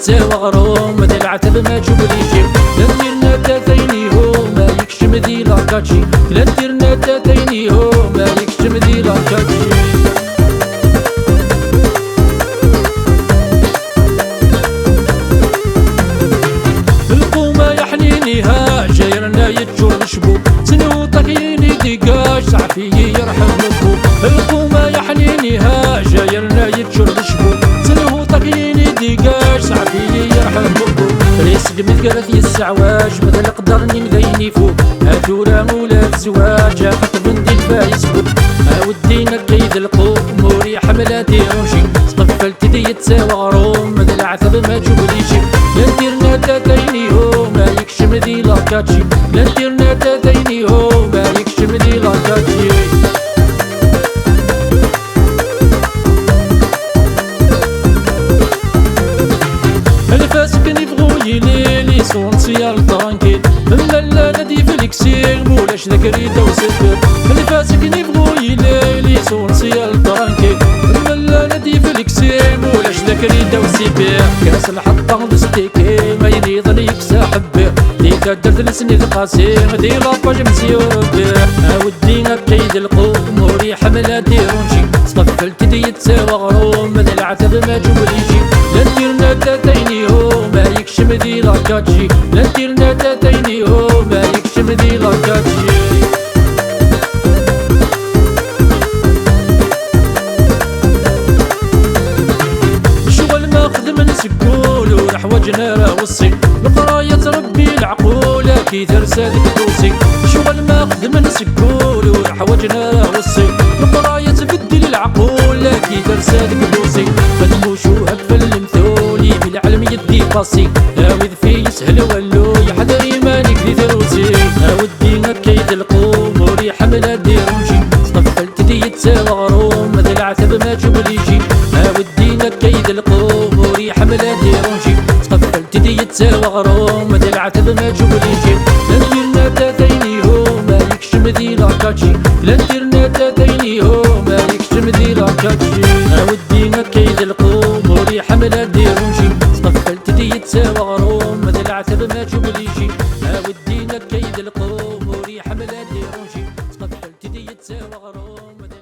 يتساوى غروم ذا العتب ما تشوف لي شي لا ندير نتاتيني هو ما يكشم ذي لاكاتشي لا ندير نتاتيني هو ما يكشم ذي لاكاتشي ها جايرنا يتجور نشبو سنوطك يني ديقاش سعفي يرحم بو القومة يا حنيني ها جايرنا يتجور نشبو سنوطك يني ديقاش سعفي يرحم بو ريس قمت السعواج مثل قدرني مذيني فوق هاتورا مولا الزواج خطب ندي الفايسبوك ودينا كيد القوم موري حملة ديروشي سقفلت دي يتساوى غروم مثل العثب ما تشوف لي شي لا ندير نتاتيني هو ما يكشم ذي لاكاتشي لا ندير نتاتيني هو ما يكشم ذي لاكاتشي الفاسك نبغو يليلي صون سيال طرانكيل لا نادي في الكسير مولاش ذاك ريدا وسكر الفاسك نبغو يليلي صون سيال طرانكيل لا نادي في الكسير مولاش ذاك ريدا وسكر كاس الحطة بستيكي ما ينيض يكسا حبه ديك درت لسني القاسيم دي لاباج مسيور بيه ودينا بكيد القوم وري حملة ديرونشي صقفلت دي يتساوى غروم ذا العتب ما تشوف لي شي لا ندير نتاتيني هو ما يكشم ذي لاكاتشي لا ندير نتاتيني هو ما يكشم ذي لاكاتشي نسقول ورح وجنا راه وصي القراية تربي العقول كي ترسادك دوسي شغل ما خدم نسقول ورح وجنا راه وصي القراية تبدل العقول كي ترسادك دوسي فدموشوها بفل مثولي بالعلم يدي باسي هاوذ في يسهل ولو يحذري مانك ذي ثروسي ودينا كيد القوم وري حملة ديرونشي صقفلت دي يتساوى غروم ذا العتب ما تشوف لي شي ودينا كيد القوم وري حملة ديرونشي صقفلت دي يتساوى غروم ذا العتب ما تشوف لي شي لا ندير نتاتيني هو ما يكشم ذي لاكاتشي لا ندير نتاتيني هو ما يكشم ذي لاكاتشي ودينا كيد القوم وري حملة ديرونشي صقفلت دي يتساوى غروم ذا العتب ما تشوف لي شي ودينا كيد القوم وري حملة ديرونشي صقفلت دي يتساوى غروم